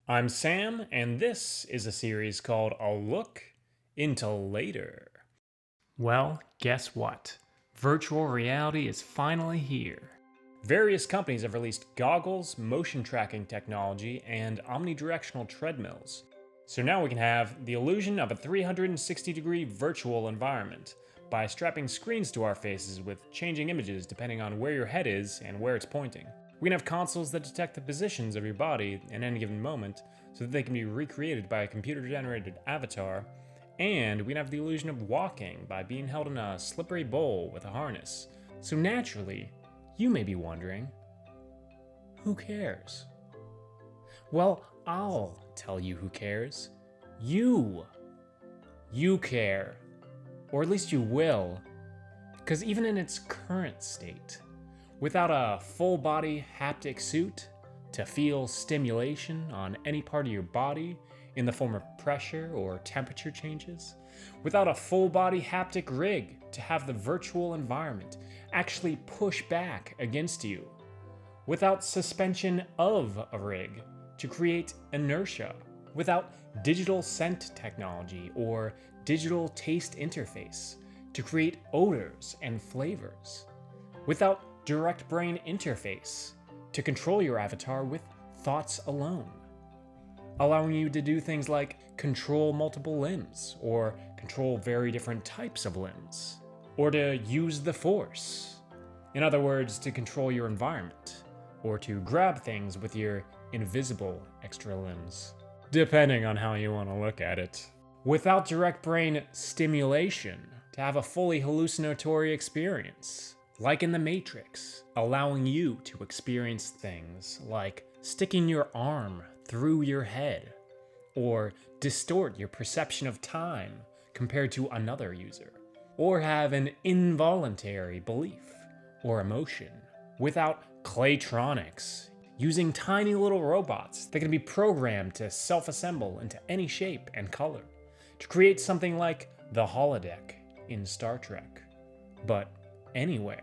I'm Sam, and this is a series called A Look into Later. Well, guess what? Virtual reality is finally here. Various companies have released goggles, motion tracking technology, and omnidirectional treadmills. So now we can have the illusion of a 360-degree virtual environment by strapping screens to our faces with changing images depending on where your head is and where it's pointing. We can have consoles that detect the positions of your body in any given moment so that they can be recreated by a computer-generated avatar, and we can have the illusion of walking by being held in a slippery bowl with a harness. So naturally, you may be wondering, who cares? Well, I'll tell you who cares. You. You care. Or at least you will. Because even in its current state, without a full body haptic suit to feel stimulation on any part of your body in the form of pressure or temperature changes, without a full body haptic rig to have the virtual environment actually push back against you, without suspension of a rig to create inertia, without digital scent technology or digital taste interface to create odors and flavors, without direct brain interface to control your avatar with thoughts alone, allowing you to do things like control multiple limbs or control very different types of limbs, or to use the force. In other words, to control your environment, or to grab things with your invisible extra limbs, depending on how you want to look at it. Without direct brain stimulation, to have a fully hallucinatory experience, like in The Matrix, allowing you to experience things like sticking your arm through your head, or distort your perception of time compared to another user, or have an involuntary belief or emotion, without Claytronics, using tiny little robots that can be programmed to self-assemble into any shape and color, to create something like the holodeck in Star Trek, but anywhere.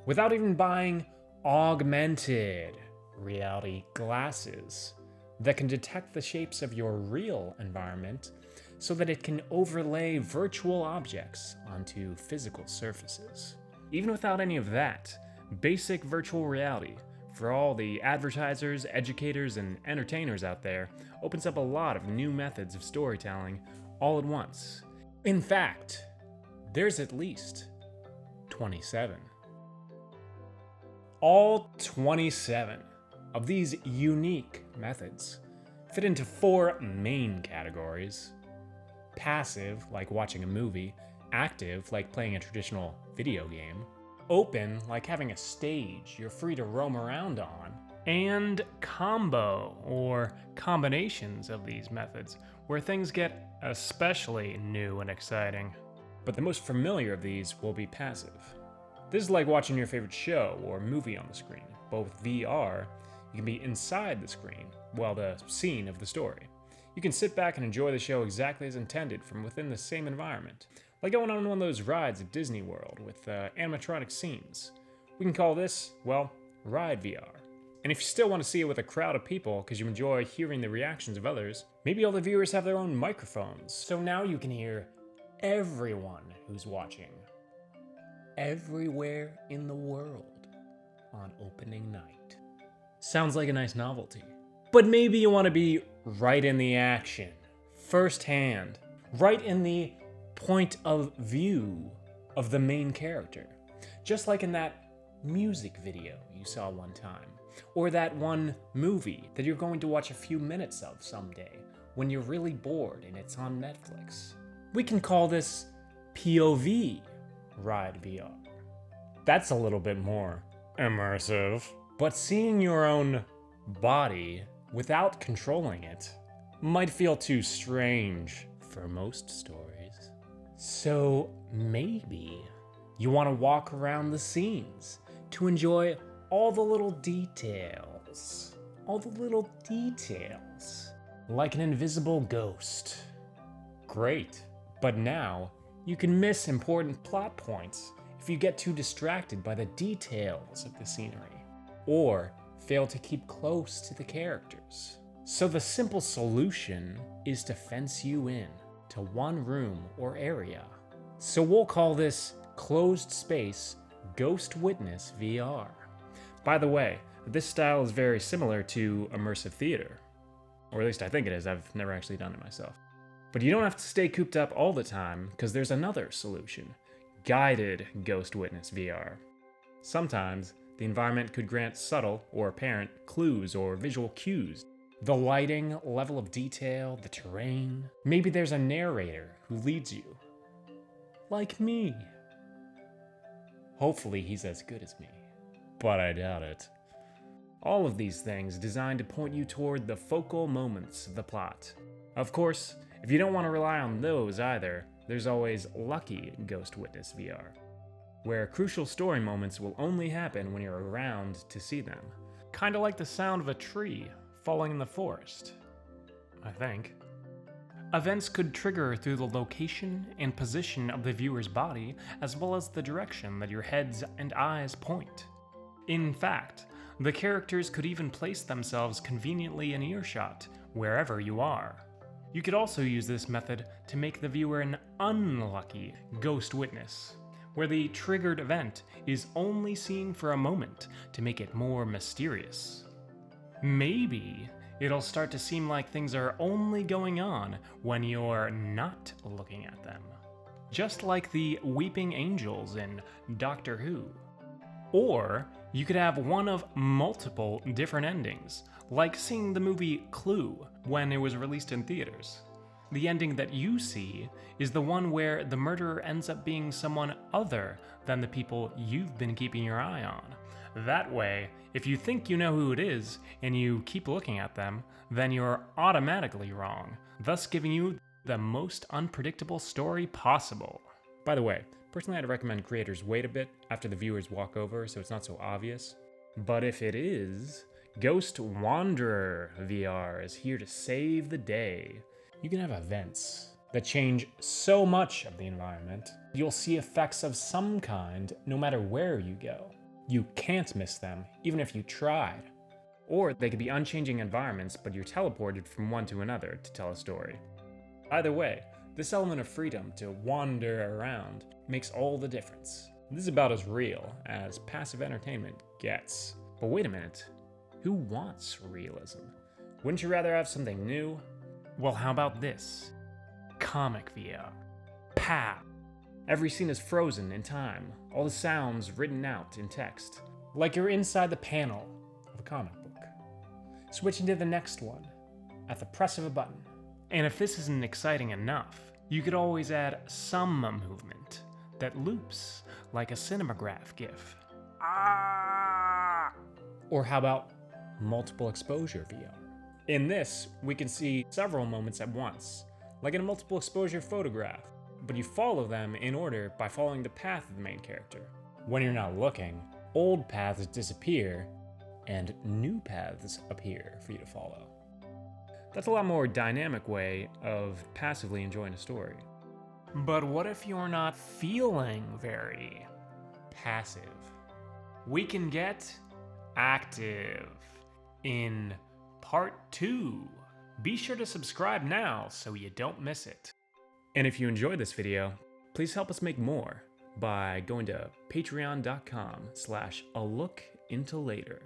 Without even buying augmented reality glasses that can detect the shapes of your real environment so that it can overlay virtual objects onto physical surfaces. Even without any of that, basic virtual reality for all the advertisers, educators, and entertainers out there opens up a lot of new methods of storytelling all at once. In fact, there's at least 27. All 27 of these unique methods fit into 4 main categories: passive, like watching a movie; active, like playing a traditional video game; open, like having a stage you're free to roam around on; and combo, or combinations of these methods, where things get especially new and exciting. But the most familiar of these will be passive. This is like watching your favorite show or movie on the screen, but with VR, you can be inside the screen, well, the scene of the story. You can sit back and enjoy the show exactly as intended from within the same environment, like going on one of those rides at Disney World with animatronic scenes. We can call this, well, Ride VR. And if you still want to see it with a crowd of people because you enjoy hearing the reactions of others, maybe all the viewers have their own microphones, so now you can hear everyone who's watching, everywhere in the world on opening night. Sounds like a nice novelty. But maybe you want to be right in the action, firsthand, right in the point of view of the main character. Just like in that music video you saw one time, or that one movie that you're going to watch a few minutes of someday when you're really bored and it's on Netflix. We can call this POV Ride VR. That's a little bit more immersive. But seeing your own body without controlling it might feel too strange for most stories. So maybe you want to walk around the scenes to enjoy all the little details. All the little details. Like an invisible ghost. Great. But now, you can miss important plot points if you get too distracted by the details of the scenery, or fail to keep close to the characters. So the simple solution is to fence you in to one room or area. So we'll call this closed space Ghost Witness VR. By the way, this style is very similar to immersive theater. Or at least I think it is, I've never actually done it myself. But you don't have to stay cooped up all the time, because there's another solution. Guided Ghost Witness VR. Sometimes, the environment could grant subtle or apparent clues or visual cues. The lighting, level of detail, the terrain. Maybe there's a narrator who leads you. Like me. Hopefully he's as good as me. But I doubt it. All of these things designed to point you toward the focal moments of the plot. Of course, if you don't want to rely on those either, there's always Lucky Ghost Witness VR, where crucial story moments will only happen when you're around to see them. Kinda like the sound of a tree falling in the forest, I think. Events could trigger through the location and position of the viewer's body, as well as the direction that your heads and eyes point. In fact, the characters could even place themselves conveniently in earshot, wherever you are. You could also use this method to make the viewer an unlucky ghost witness, where the triggered event is only seen for a moment to make it more mysterious. Maybe it'll start to seem like things are only going on when you're not looking at them. Just like the weeping angels in Doctor Who. Or you could have one of multiple different endings, like seeing the movie Clue when it was released in theaters. The ending that you see is the one where the murderer ends up being someone other than the people you've been keeping your eye on. That way, if you think you know who it is and you keep looking at them, then you're automatically wrong, thus giving you the most unpredictable story possible. By the way, personally I'd recommend creators wait a bit after the viewers walk over so it's not so obvious. But if it is, Ghost Wanderer VR is here to save the day. You can have events that change so much of the environment, you'll see effects of some kind no matter where you go. You can't miss them, even if you tried. Or they could be unchanging environments, but you're teleported from one to another to tell a story. Either way, this element of freedom to wander around makes all the difference. This is about as real as passive entertainment gets. But wait a minute, who wants realism? Wouldn't you rather have something new? Well, how about this? Comic VR. Pow! Every scene is frozen in time, all the sounds written out in text, like you're inside the panel of a comic book. Switching to the next one, at the press of a button. And if this isn't exciting enough, you could always add some movement that loops like a cinemagraph GIF. Or how about multiple exposure VR? In this, we can see several moments at once, like in a multiple exposure photograph, but you follow them in order by following the path of the main character. When you're not looking, old paths disappear and new paths appear for you to follow. That's a lot more dynamic way of passively enjoying a story. But what if you're not feeling very passive? We can get active in part 2. Be sure to subscribe now so you don't miss it. And if you enjoyed this video, please help us make more by going to patreon.com/alookintoLater.